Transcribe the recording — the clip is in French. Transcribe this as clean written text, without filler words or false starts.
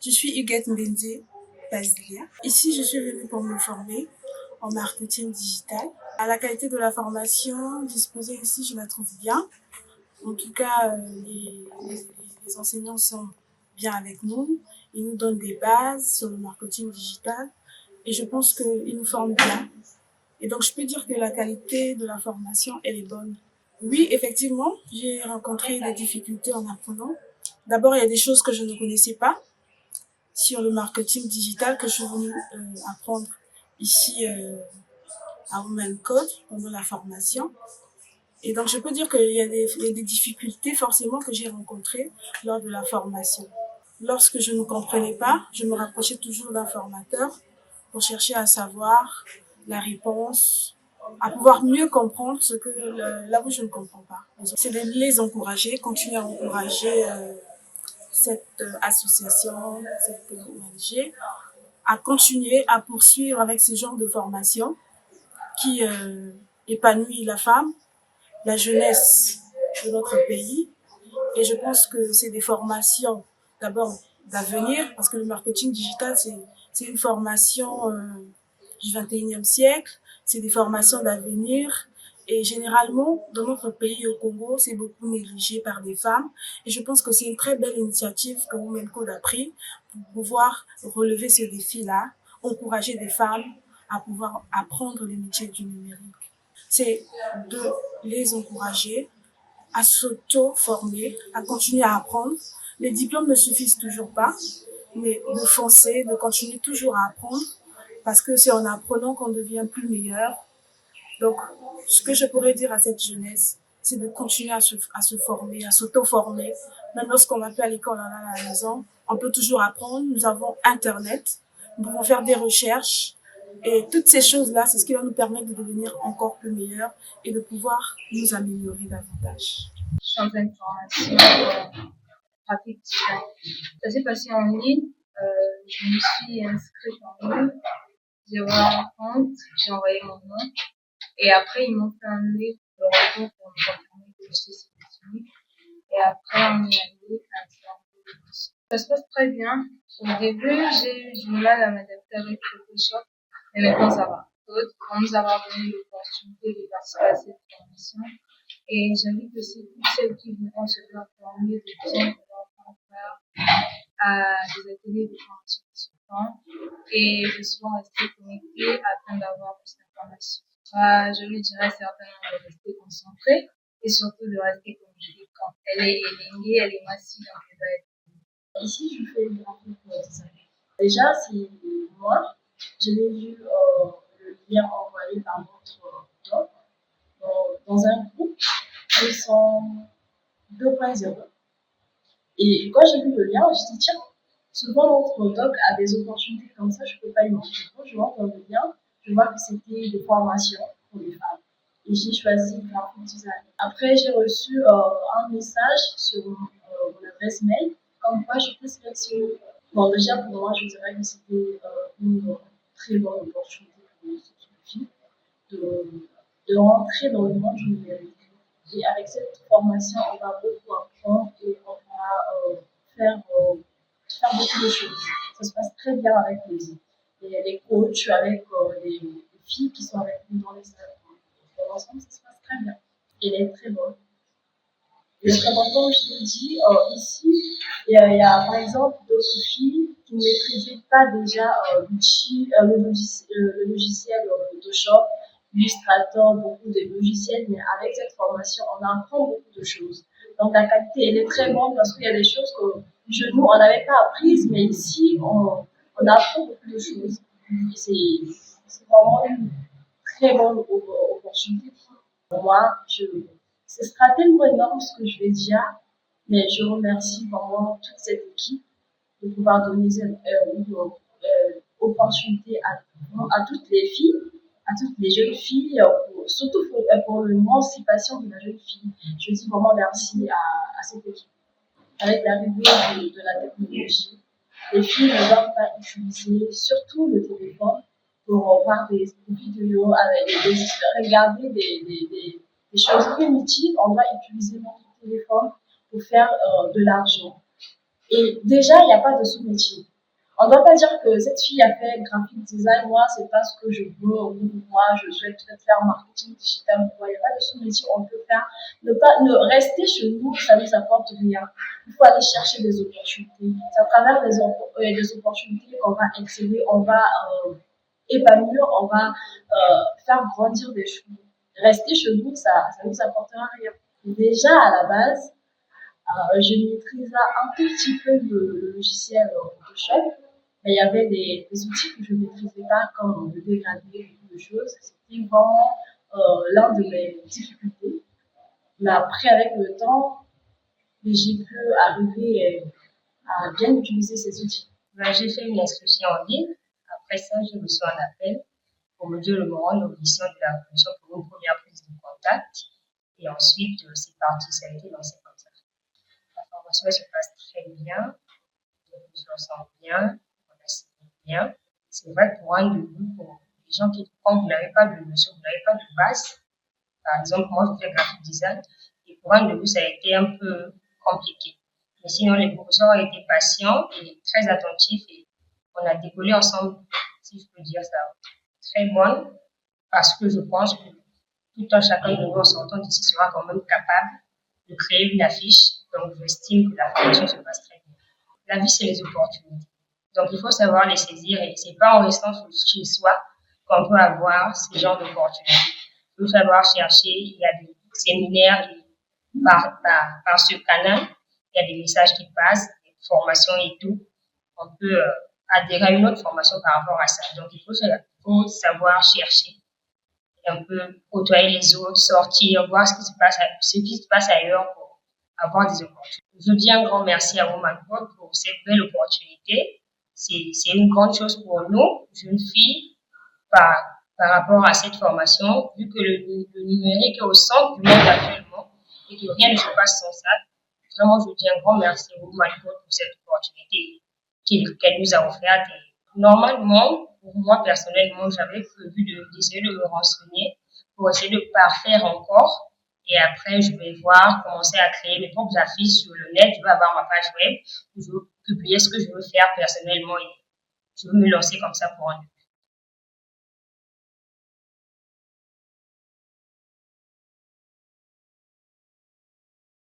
Je suis Huguette Mbenze Basilia. Ici, je suis venue pour me former en marketing digital. La qualité de la formation disposée ici, je la trouve bien. En tout cas, les enseignants sont bien avec nous. Ils nous donnent des bases sur le marketing digital et je pense qu'ils nous forment bien. Et donc, je peux dire que la qualité de la formation, elle est bonne. Oui, effectivement, j'ai rencontré des difficultés en apprenant. D'abord, il y a des choses que je ne connaissais pas sur le marketing digital que je suis venue apprendre ici à Women Code pendant la formation. Et donc, je peux dire qu'il y a des difficultés forcément que j'ai rencontrées lors de la formation. Lorsque je ne comprenais pas, je me rapprochais toujours d'un formateur pour chercher à savoir la réponse, à pouvoir mieux comprendre ce que là où je ne comprends pas. C'est de les encourager, continuer à encourager cette association, cette ONG, à continuer à poursuivre avec ce genre de formation qui épanouit la femme, la jeunesse de notre pays. Et je pense que c'est des formations d'abord d'avenir, parce que le marketing digital, c'est une formation du 21e siècle, c'est des formations d'avenir. Et généralement, dans notre pays, au Congo, c'est beaucoup négligé par des femmes. Et je pense que c'est une très belle initiative que Women Code a pris pour pouvoir relever ce défi-là, encourager des femmes à pouvoir apprendre les métiers du numérique. C'est de les encourager à s'auto-former, à continuer à apprendre. Les diplômes ne suffisent toujours pas, mais de foncer, de continuer toujours à apprendre, parce que c'est en apprenant qu'on devient plus meilleur. Donc, ce que je pourrais dire à cette jeunesse, c'est de continuer à se former, à s'auto-former. Même lorsqu'on va plus à l'école, on est à la maison, on peut toujours apprendre. Nous avons Internet, nous pouvons faire des recherches. Et toutes ces choses-là, c'est ce qui va nous permettre de devenir encore plus meilleurs et de pouvoir nous améliorer davantage. Je suis en pleine formation pratique digitale. Ça s'est passé en ligne. Je me suis inscrite en ligne. J'ai ouvert un compte, j'ai envoyé mon nom. Et après, ils m'ont fait un mail de retour pour me confirmer que j'étais sélectionnée. Et après, on est allé à la. Ça se passe très bien. Au début, j'ai eu du mal à m'adapter avec Photoshop, mais maintenant ça va. Pour nous avoir donné l'opportunité de participer à cette formation. Et j'invite aussi toutes celles qui voudront se faire former de bien pouvoir faire à des ateliers de formation consultants et de souvent rester connectés afin d'avoir plus d'informations. Je lui dirais certainement de rester concentré et surtout de rester connecté. Quand elle est éliminée, elle est massive, donc elle doit être. Ici, je fais du graphique design. Déjà, c'est moi. Je l'ai vu le lien envoyé par notre doc dans un groupe qui sont 2.0. Et quand j'ai vu le lien, je dit tiens, souvent notre doc a des opportunités comme ça, je ne peux pas y manquer. Quand je vois dans le lien, je vois que c'était des formations pour les femmes. Et j'ai choisi graphic design. Après, j'ai reçu un message sur mon adresse mail, comme quoi je peux sélectionner. Bon, déjà pour moi, je dirais que c'était une très bonne opportunité pour cette fille de rentrer dans le monde du numérique. Et avec cette formation, on va beaucoup apprendre et on va faire beaucoup de choses. Ça se passe très bien avec les coachs, avec les filles qui sont avec nous dans les salles. Dans l'ensemble, ça se passe très bien. Et elle est très bonne. Et comme je l'ai dit, ici, il y a par exemple d'autres filles qui ne maîtrisaient pas déjà le logiciel Photoshop, Illustrator, beaucoup de logiciels, mais avec cette formation, on apprend beaucoup de choses. Donc la qualité, elle est très bonne parce qu'il y a des choses que nous, on n'avait pas apprises, mais ici, on apprend beaucoup de choses. C'est vraiment une très bonne opportunité. Pour moi, ce sera tellement énorme ce que je vais dire, mais je remercie vraiment toute cette équipe de pouvoir donner une opportunité à toutes les filles, à toutes les jeunes filles, surtout pour l'émancipation de la jeune fille. Je dis vraiment merci à cette équipe. Avec l'arrivée de la technologie, les filles ne doivent pas utiliser surtout le téléphone pour voir des vidéos, regarder des choses inutiles. On doit utiliser notre téléphone pour faire de l'argent. Et déjà, il n'y a pas de sous-métier. On ne doit pas dire que cette fille a fait graphic design, moi, c'est pas ce que je veux, ou moi, je souhaite faire marketing digital. Il n'y a pas de sous-métier, on peut faire. Ne rester chez nous, ça ne nous apporte rien. Il faut aller chercher des opportunités. C'est à travers des opportunités qu'on va exceller, on va épanouir, on va faire grandir des choses. Rester chez nous, ça ne nous apportera rien. Déjà, à la base, je maîtrisais un tout petit peu le logiciel Photoshop, mais il y avait des outils que je ne maîtrisais pas, comme le dégradé, beaucoup de choses. C'était vraiment l'un de mes difficultés. Mais après, avec le temps, j'ai pu arriver à bien utiliser ces outils. J'ai fait une inscription en ligne. Après ça, j'ai reçu un appel pour me dire de me rendre aux missions de la commission pour une première prise de contact. Et ensuite, c'est parti, ça a été lancé comme ça. La formation se passe très bien, on se ressent bien, on assimile bien. C'est vrai que pour un début, pour les gens qui, quand vous n'avez pas de notion, vous n'avez pas de base, par exemple, moi je fais graphic design, et pour un début, ça a été un peu compliqué. Mais sinon, les professeurs ont été patients et très attentifs, et on a décollé ensemble, si je peux dire ça, très bonne, parce que je pense que tout un chacun de nous en sortant d'ici sera quand même capable de créer une affiche. Donc, j'estime que la formation se passe très bien. La vie, c'est les opportunités. Donc, il faut savoir les saisir, et c'est pas en restant chez soi qu'on peut avoir ce genre d'opportunités. Il faut savoir chercher. Il y a des séminaires par ce canal. Il y a des messages qui passent, des formations et tout. On peut adhérer à une autre formation par rapport à ça. Donc, il faut savoir chercher, un peu côtoyer les autres, sortir, voir ce qui se passe ailleurs pour avoir des opportunités. Je dis un grand merci à Woman Code pour cette belle opportunité. C'est une grande chose pour nous, jeunes filles, par rapport à cette formation, vu que le numérique est au centre du monde actuellement et que rien ne se passe sans ça. Vraiment, je dis un grand merci à Woman Code pour cette opportunité qu'elle nous a offerte. Normalement, pour moi personnellement, j'avais prévu d'essayer de me renseigner pour essayer de parfaire encore. Et après, je vais commencer à créer mes propres affiches sur le net. Je vais avoir ma page web où je vais publier ce que je veux faire personnellement et je veux me lancer comme ça pour un